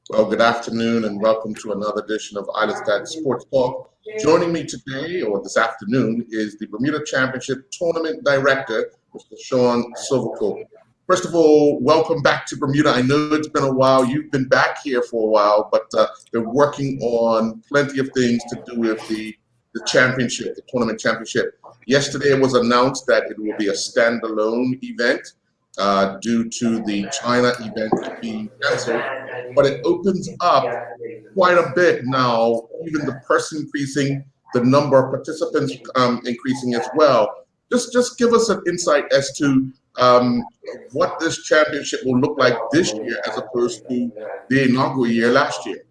Well, good afternoon and welcome to another edition of Islandstats Sports Talk. Joining me today, or this afternoon, is the Bermuda Championship Tournament Director, Mr. Sean Sovacool. First of all, welcome back to Bermuda. I know it's been a while. You've been back here for a while, but they're working on plenty of things to do with the championship, the tournament championship. Yesterday it was announced that it will be a standalone event due to the China event being canceled. But it opens up quite a bit now, even the purse increasing, the number of participants increasing as well. Just give us an insight as to what this championship will look like this year as opposed to the inaugural year last year.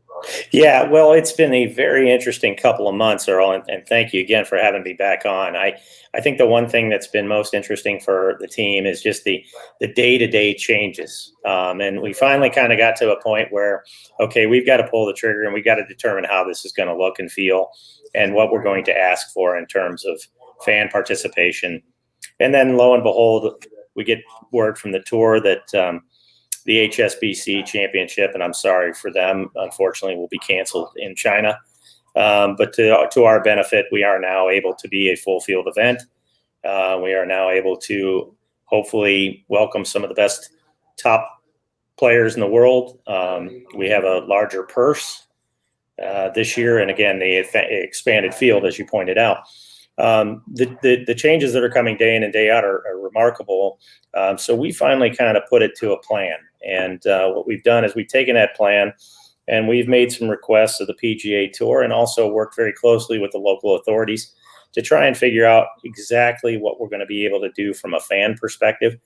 Yeah, well, it's been a very interesting couple of months, Earl, and thank you again for having me back on. I think the one thing that's been most interesting for the team is just the day-to-day changes. And we finally kind of got to a point where, okay, we've got to pull the trigger and we've got to determine how this is going to look and feel and what we're going to ask for in terms of fan participation. And then lo and behold, we get word from the tour that the HSBC championship, and I'm sorry for them, unfortunately, will be canceled in China. But to our benefit, we are now able to be a full field event. We are now able to hopefully welcome some of the best top players in the world. We have a larger purse this year, and again, the expanded field, as you pointed out. The changes that are coming day in and day out are remarkable. So we finally kind of put it to a plan. And what we've done is we've taken that plan and we've made some requests of the PGA Tour and also worked very closely with the local authorities to try and figure out exactly what we're going to be able to do from a fan perspective.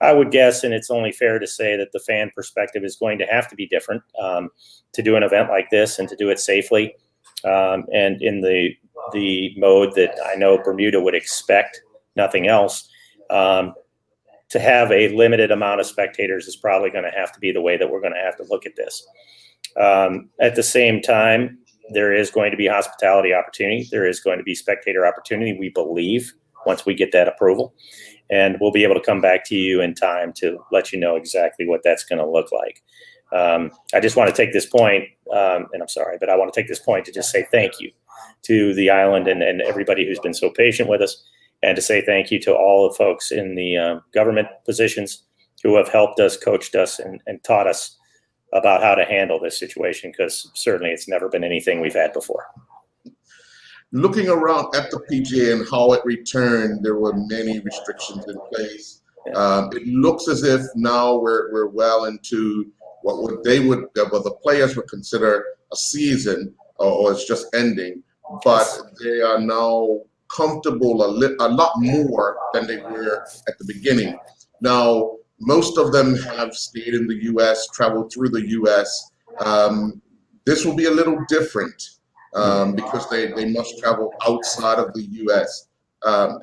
I would guess, and it's only fair to say, that the fan perspective is going to have to be different to do an event like this and to do it safely and in the mode that I know Bermuda would expect, nothing else. To have a limited amount of spectators is probably going to have to be the way that we're going to have to look at this. At the same time, there is going to be hospitality opportunity. There is going to be spectator opportunity, we believe, once we get that approval. And we'll be able to come back to you in time to let you know exactly what that's going to look like. I just want to take this point, and I'm sorry, but I want to take this point to just say thank you to the island and everybody who's been so patient with us, and to say thank you to all the folks in the government positions who have helped us, coached us, and taught us about how to handle this situation, because certainly it's never been anything we've had before. Looking around at the PGA and how it returned, there were many restrictions in place. It looks as if now we're well into what the players would consider a season, or it's just ending, but they are now comfortable a lot more than they were at the beginning. Now, most of them have stayed in the U.S., traveled through the U.S. This will be a little different because they must travel outside of the U.S.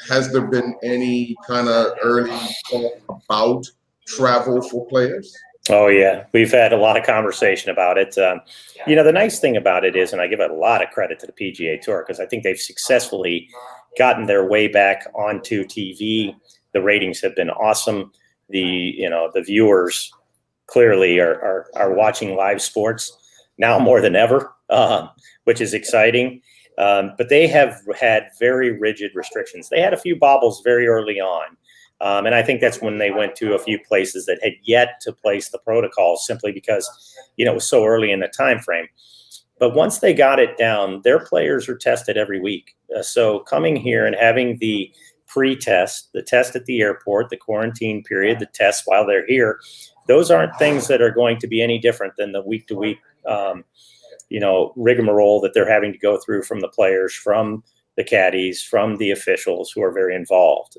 Has there been any kind of early talk about travel for players? Oh, yeah. We've had a lot of conversation about it. The nice thing about it is, and I give a lot of credit to the PGA Tour, because I think they've successfully gotten their way back onto TV. The ratings have been awesome. The viewers clearly are watching live sports now more than ever, which is exciting. But they have had very rigid restrictions. They had a few bobbles very early on. And I think that's when they went to a few places that had yet to place the protocol, simply because, it was so early in the time frame. But once they got it down, their players are tested every week. So coming here and having the pre-test, the test at the airport, the quarantine period, the tests while they're here, those aren't things that are going to be any different than the week-to-week, rigmarole that they're having to go through from the players, from the caddies, from the officials who are very involved.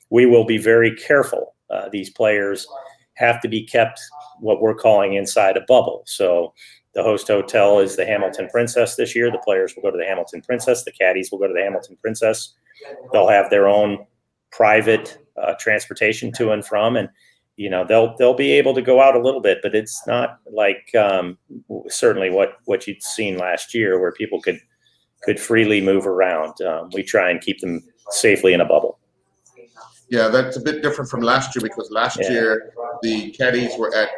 We will be very careful. These players have to be kept what we're calling inside a bubble. So The host hotel is the Hamilton Princess this year. The players will go to the Hamilton Princess. The caddies will go to the Hamilton Princess. They'll have their own private transportation to and from, and they'll be able to go out a little bit, but it's not like certainly what you'd seen last year, where people could freely move around. We try and keep them safely in a bubble. Yeah, that's a bit different from last year, because last year the caddies were at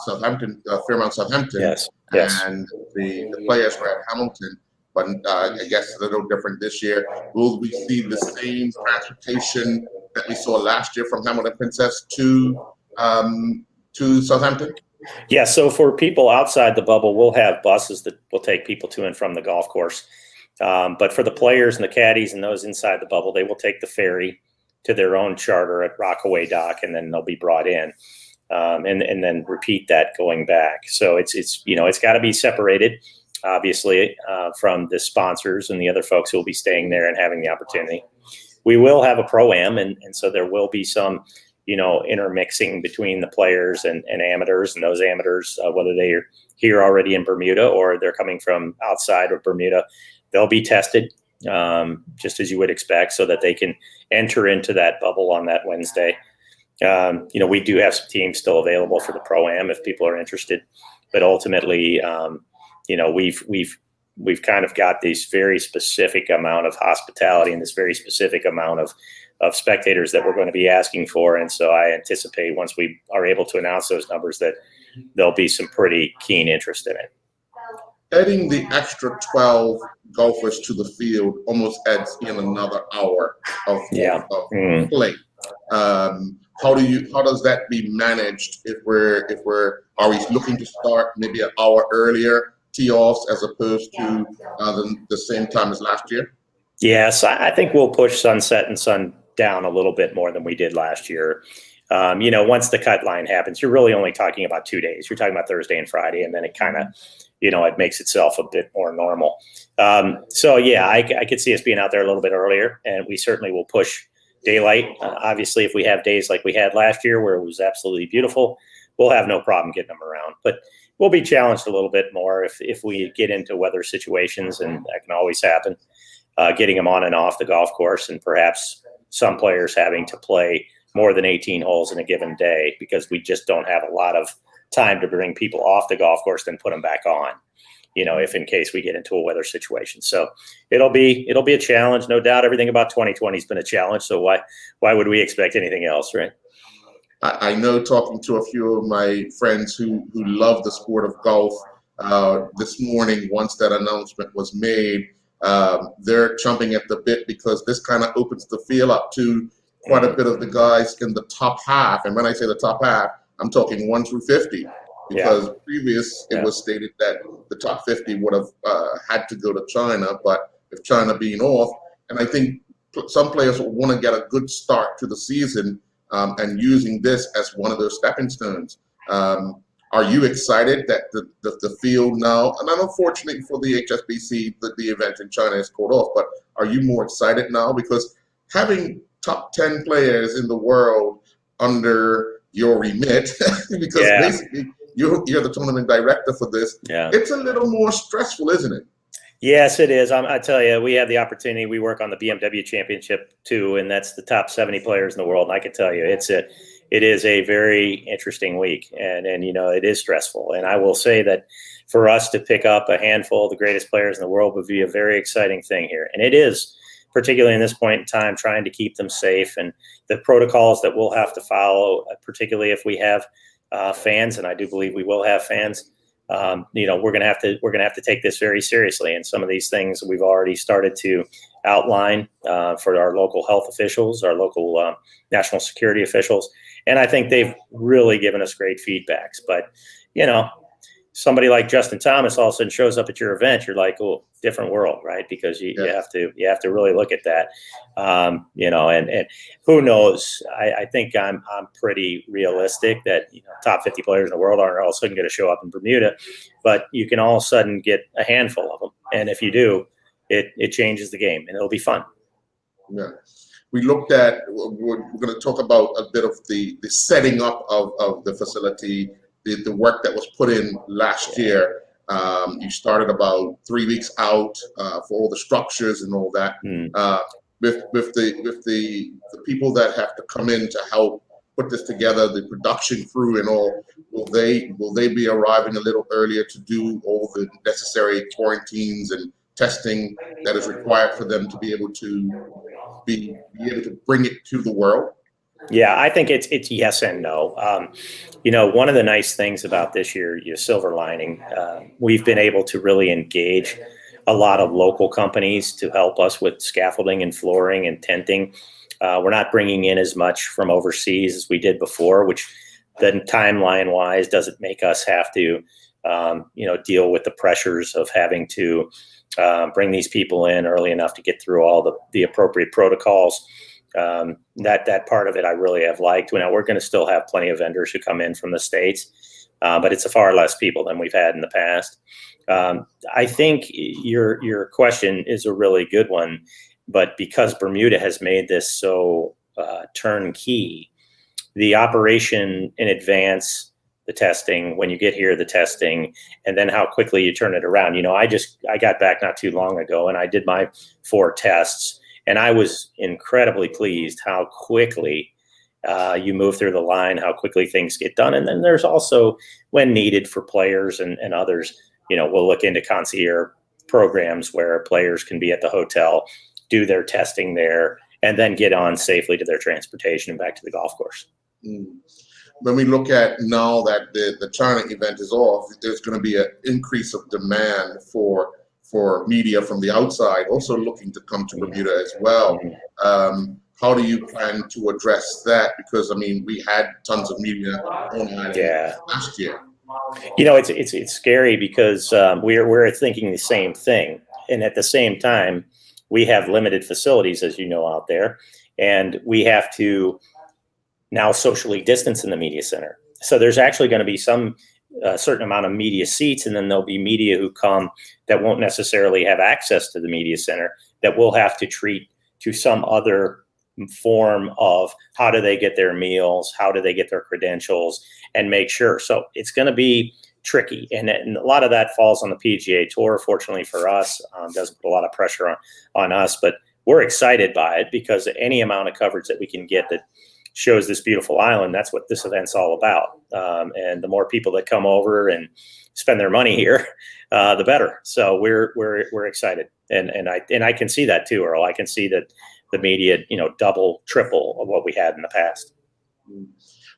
Southampton, Fairmount Southampton, yes. And the players were at Hamilton. But I guess it's a little different this year. Will we see the same transportation that we saw last year from Hamilton Princess to Southampton? Yeah, so for people outside the bubble, we'll have buses that will take people to and from the golf course. But for the players and the caddies and those inside the bubble, they will take the ferry to their own charter at Rockaway Dock, and then they'll be brought in, and then repeat that going back. So it's got to be separated, obviously, from the sponsors and the other folks who will be staying there and having the opportunity. We will have a pro-am, and so there will be some intermixing between the players and amateurs, and those amateurs, whether they are here already in Bermuda or they're coming from outside of Bermuda, they'll be tested just as you would expect, so that they can enter into that bubble on that Wednesday. We do have some teams still available for the pro-am if people are interested, but ultimately, we've kind of got this very specific amount of hospitality and this very specific amount of spectators that we're going to be asking for. And so I anticipate once we are able to announce those numbers that there'll be some pretty keen interest in it. Adding the extra 12 golfers to the field almost adds in another hour of play. How does that be managed if are we looking to start maybe an hour earlier tee-offs as opposed to the same time as last year? Yes, I think we'll push sunset and sundown a little bit more than we did last year. Once the cut line happens, you're really only talking about 2 days. You're talking about Thursday and Friday, and then it kind of, it makes itself a bit more normal. I could see us being out there a little bit earlier, and we certainly will push daylight. Obviously, if we have days like we had last year where it was absolutely beautiful, we'll have no problem getting them around. But we'll be challenged a little bit more if we get into weather situations, and that can always happen, getting them on and off the golf course, and perhaps some players having to play more than 18 holes in a given day because we just don't have a lot of time to bring people off the golf course then put them back on, if in case we get into a weather situation. So it'll be a challenge, no doubt. Everything about 2020 has been a challenge. So why would we expect anything else, right? I know, talking to a few of my friends who love the sport of golf, this morning, once that announcement was made, they're chomping at the bit because this kind of opens the field up to quite a bit of the guys in the top half. And when I say the top half, I'm talking 1 through 50, because it was stated that the top 50 would have had to go to China, but with China being off, and I think some players will want to get a good start to the season and using this as one of those stepping stones. Are you excited that the field now, and unfortunately for the HSBC, the event in China is called off, but are you more excited now? Because having top 10 players in the world under your remit, because basically you're the tournament director for this, it's a little more stressful, isn't it? Yes, it is. I tell you, we have the opportunity. We work on the BMW Championship too, and that's the top 70 players in the world. And I can tell you, it is a very interesting week, and it is stressful. And I will say that for us to pick up a handful of the greatest players in the world would be a very exciting thing here, and it is, particularly in this point in time, trying to keep them safe and the protocols that we'll have to follow, particularly if we have fans, and I do believe we will have fans. We're gonna have to take this very seriously, and some of these things we've already started to outline for our local health officials, our local national security officials, and I think they've really given us great feedbacks. But somebody like Justin Thomas all of a sudden shows up at your event, you're like, oh, different world, right? Because you have to really look at that, and who knows? I think I'm pretty realistic that top 50 players in the world aren't all of a sudden going to show up in Bermuda, but you can all of a sudden get a handful of them, and if you do, it changes the game, and it'll be fun. Yeah. We're going to talk about a bit of the setting up of the facility, the work that was put in last year. You started about 3 weeks out for all the structures and all that. With the people that have to come in to help put this together, the production crew and all, will they be arriving a little earlier to do all the necessary quarantines and testing that is required for them to be able to bring it to the world? Yeah, I think it's yes and no. One of the nice things about this year, your silver lining, we've been able to really engage a lot of local companies to help us with scaffolding and flooring and tenting. We're not bringing in as much from overseas as we did before, which then timeline wise doesn't make us have to, deal with the pressures of having to bring these people in early enough to get through all the appropriate protocols. That part of it I really have liked. Now, we're going to still have plenty of vendors who come in from the States, but it's a far less people than we've had in the past. I think your question is a really good one, but because Bermuda has made this so turnkey, the operation in advance, the testing, when you get here, the testing, and then how quickly you turn it around. I got back not too long ago and I did my 4 tests, and I was incredibly pleased how quickly you move through the line, how quickly things get done. And then there's also, when needed for players and others, we'll look into concierge programs where players can be at the hotel, do their testing there, and then get on safely to their transportation and back to the golf course. When we look at now that the China event is off, there's going to be an increase of demand for media from the outside also looking to come to Bermuda as well. How do you plan to address that? Because we had tons of media on island last year. It's scary because we're thinking the same thing, and at the same time, we have limited facilities, as you know, out there, and we have to now socially distance in the media center. So there's actually going to be some certain amount of media seats, and then there'll be media who come that won't necessarily have access to the media center, that we'll have to treat to some other form of how do they get their meals, how do they get their credentials, and make sure. So it's going to be tricky, and a lot of that falls on the PGA Tour. Fortunately for us, doesn't put a lot of pressure on us, but we're excited by it because any amount of coverage that we can get that shows this beautiful island, that's what this event's all about. And the more people that come over and spend their money here, the better. So we're excited, and I can see that too, Earl. I can see that the media, double, triple of what we had in the past.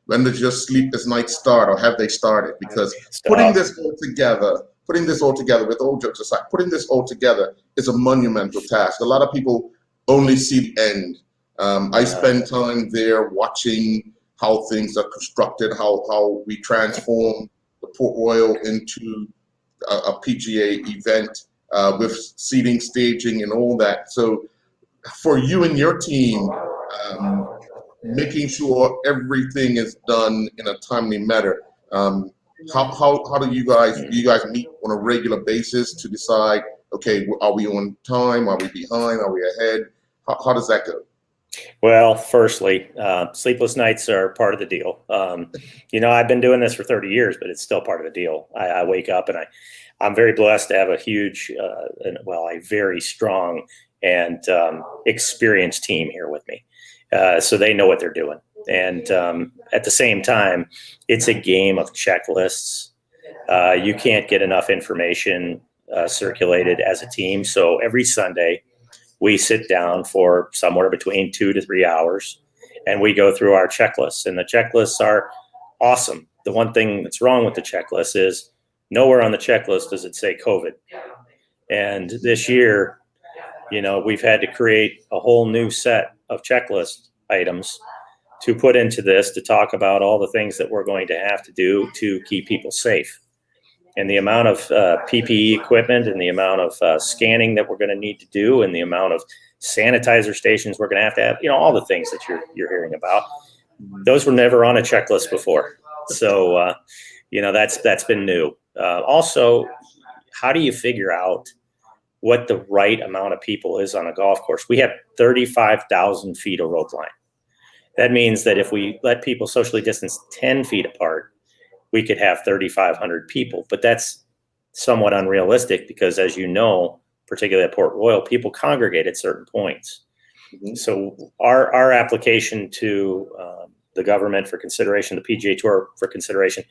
When does your sleepless night start, or have they started? Because putting this all together, with all jokes aside, putting this all together is a monumental task. A lot of people only see the end. I spend time there watching how things are constructed, how we transform the Port Royal into a PGA event with seating, staging, and all that. So for you and your team, making sure everything is done in a timely manner, how do you guys meet on a regular basis to decide, okay, are we on time? Are we behind? Are we ahead? How does that go? Well, firstly, sleepless nights are part of the deal. I've been doing this for 30 years, but it's still part of the deal. I wake up and I'm very blessed to have a huge, a very strong and experienced team here with me. So they know what they're doing. And at the same time, it's a game of checklists. You can't get enough information circulated as a team. So every Sunday, we sit down for somewhere between 2 to 3 hours, and we go through our checklists. And the checklists are awesome. The one thing that's wrong with the checklist is nowhere on the checklist does it say COVID. And this year, we've had to create a whole new set of checklist items to put into this to talk about all the things that we're going to have to do to keep people safe. And the amount of PPE equipment and the amount of scanning that we're going to need to do and the amount of sanitizer stations we're going to have, all the things that you're hearing about, those were never on a checklist before. So, that's been new. Also, how do you figure out what the right amount of people is on a golf course? We have 35,000 feet of rope line. That means that if we let people socially distance 10 feet apart, we could have 3,500 people, but that's somewhat unrealistic because, as you know, particularly at Port Royal, people congregate at certain points. Mm-hmm. So our application to the government for consideration, the PGA Tour for consideration,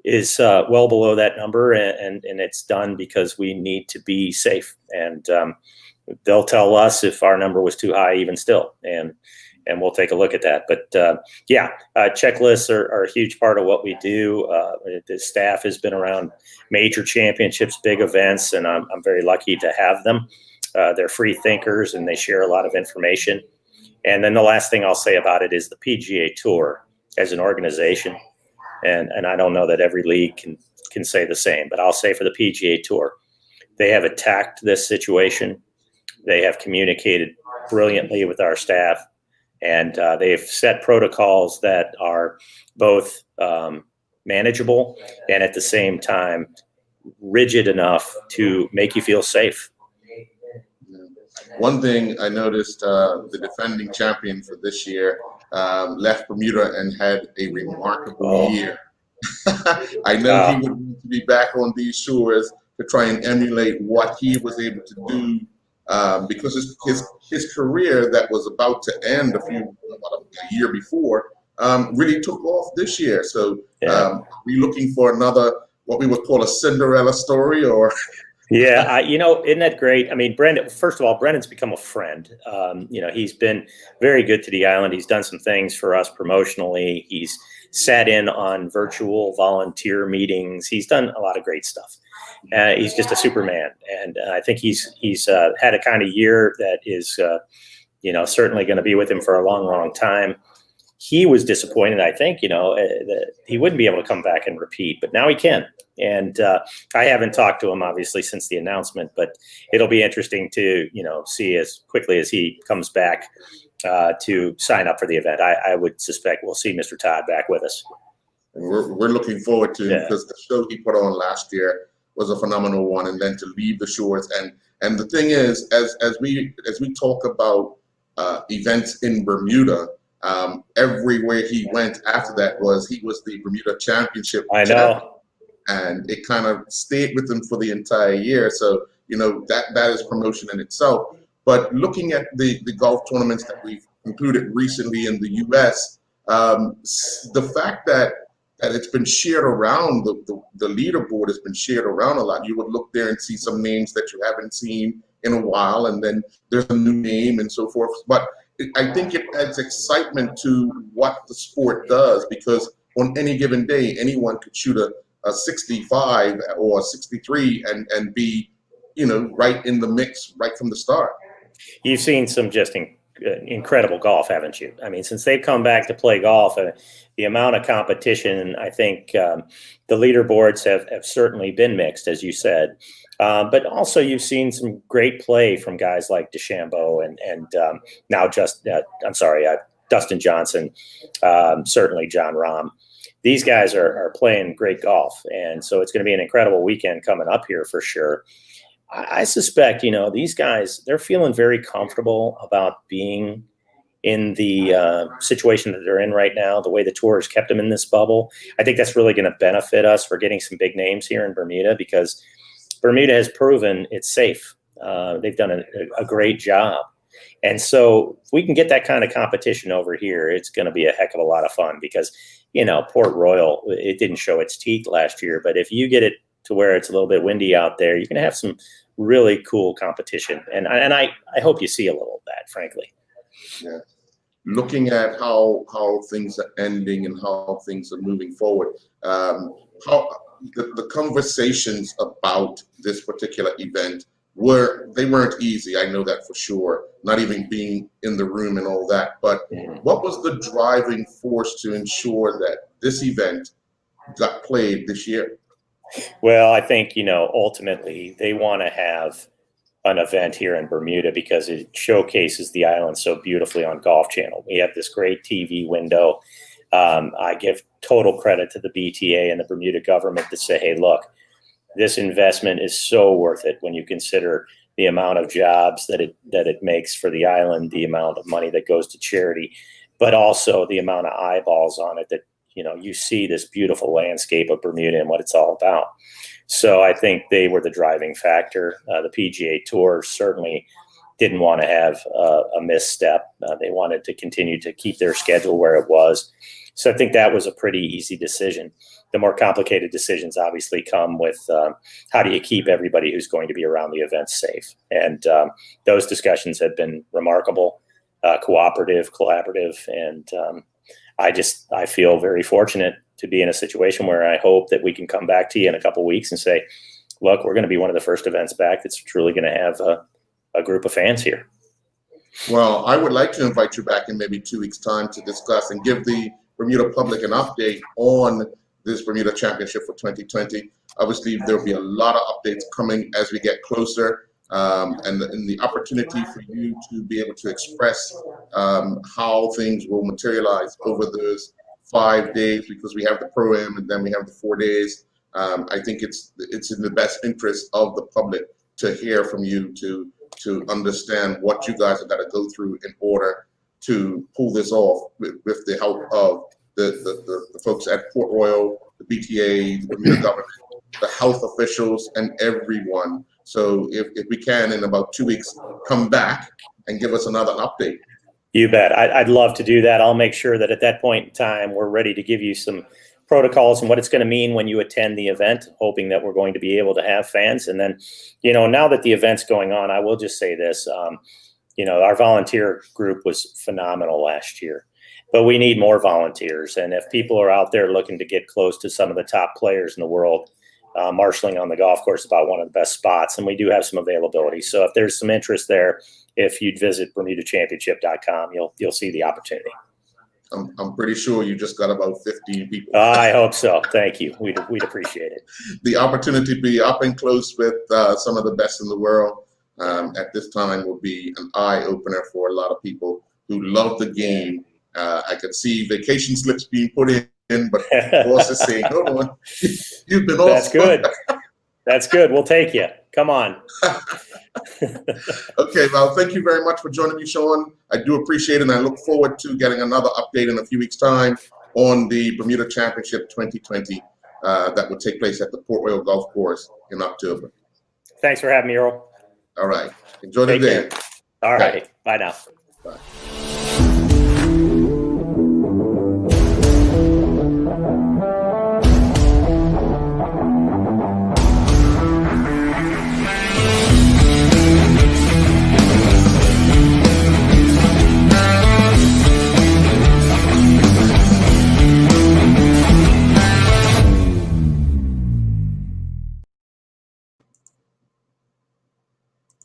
is well below that number, and it's done because we need to be safe. And they'll tell us if our number was too high, even still, and we'll take a look at that. But checklists are a huge part of what we do. The staff has been around major championships, big events, and I'm very lucky to have them. They're free thinkers, and they share a lot of information. And then the last thing I'll say about it is the PGA Tour as an organization, and I don't know that every league can say the same, but I'll say for the PGA Tour, they have attacked this situation. They have communicated brilliantly with our staff, and they've set protocols that are both manageable and at the same time rigid enough to make you feel safe. One thing I noticed, the defending champion for this year left Bermuda and had a remarkable year. I know he would need to be back on these shores to try and emulate what he was able to do, because his career that was about to end about a year before really took off this year. So are we looking for another, what we would call a Cinderella story, or? Yeah, isn't that great? I mean, Brendan, first of all, Brendan's become a friend. He's been very good to the island. He's done some things for us promotionally. He's sat in on virtual volunteer meetings. He's done a lot of great stuff. He's just a Superman. And I think he's had a kind of year that is, certainly going to be with him for a long, long time. He was disappointed, I think, that he wouldn't be able to come back and repeat, but now he can. And I haven't talked to him, obviously, since the announcement, but it'll be interesting to, see as quickly as he comes back to sign up for the event. I would suspect we'll see Mr. Todd back with us. And we're looking forward to it, because the show he put on last year was a phenomenal one, and then to leave the shores. And the thing is, as we talk about events in Bermuda, everywhere he went after that he was the Bermuda Championship. I know. And it kind of stayed with him for the entire year. So, that is promotion in itself. But looking at the golf tournaments that we've concluded recently in the U.S., the fact that it's been shared around, the leaderboard has been shared around a lot. You would look there and see some names that you haven't seen in a while, and then there's a new name and so forth. But I think it adds excitement to what the sport does, because on any given day, anyone could shoot a 65 or a 63 and be, right in the mix right from the start. You've seen some just incredible golf, haven't you? I mean, since they've come back to play golf, the amount of competition, I think the leaderboards have certainly been mixed, as you said. But also you've seen some great play from guys like DeChambeau and now Dustin Johnson, certainly John Rahm. These guys are playing great golf, and so it's going to be an incredible weekend coming up here for sure. I suspect, these guys, they're feeling very comfortable about being in the situation that they're in right now, the way the tour has kept them in this bubble. I think that's really going to benefit us. We're getting some big names here in Bermuda because Bermuda has proven it's safe. They've done a great job. And so if we can get that kind of competition over here, it's going to be a heck of a lot of fun because, Port Royal, it didn't show its teeth last year. But if you get it to where it's a little bit windy out there, you're going to have some really cool competition. And I hope you see a little of that, frankly. Yeah. Looking at how things are ending and how things are moving forward, how the conversations about this particular event weren't easy. I know that for sure, not even being in the room and all that. But what was the driving force to ensure that this event got played this year? Well, I think, ultimately they want to have an event here in Bermuda because it showcases the island so beautifully on Golf Channel. We have this great TV window. I give total credit to the BTA and the Bermuda government to say, hey, look, this investment is so worth it when you consider the amount of jobs that it makes for the island, the amount of money that goes to charity, but also the amount of eyeballs on it that, you see this beautiful landscape of Bermuda and what it's all about. So I think they were the driving factor. The PGA Tour certainly didn't want to have a misstep. They wanted to continue to keep their schedule where it was. So I think that was a pretty easy decision. The more complicated decisions obviously come with how do you keep everybody who's going to be around the event safe? And those discussions have been remarkable, cooperative, collaborative. And I feel very fortunate to be in a situation where I hope that we can come back to you in a couple of weeks and say, look, we're going to be one of the first events back that's truly going to have a group of fans here. Well, I would like to invite you back in maybe 2 weeks' time to discuss and give the Bermuda public an update on this Bermuda Championship for 2020. Obviously, there'll be a lot of updates coming as we get closer, and the opportunity for you to be able to express how things will materialize over those 5 days, because we have the Pro-Am and then we have the 4 days. I think it's in the best interest of the public to hear from you, to understand what you guys have got to go through in order to pull this off with the help of the folks at Port Royal, the BTA, the Bermuda government, the health officials, and everyone. So if we can, in about 2 weeks, come back and give us another update. You bet. I'd love to do that. I'll make sure that at that point in time, we're ready to give you some protocols and what it's going to mean when you attend the event, hoping that we're going to be able to have fans. And then, now that the event's going on, I will just say this, our volunteer group was phenomenal last year, but we need more volunteers. And if people are out there looking to get close to some of the top players in the world, marshaling on the golf course is about one of the best spots, and we do have some availability. So if there's some interest there, if you'd visit BermudaChampionship.com, you'll see the opportunity. I'm pretty sure you just got about 15 people. I hope so. Thank you. We'd appreciate it. The opportunity to be up and close with some of the best in the world at this time will be an eye-opener for a lot of people who love the game. I could see vacation slips being put in, but the boss is saying, "Hold on, you've been off." That's good. That's good. We'll take you. Come on. Okay, well, thank you very much for joining me, Sean. I do appreciate it, and I look forward to getting another update in a few weeks' time on the Bermuda Championship 2020 that will take place at the Port Royal Golf Course in October. Thanks for having me, Earl. All right. Enjoy the day. All right. Bye now. Bye.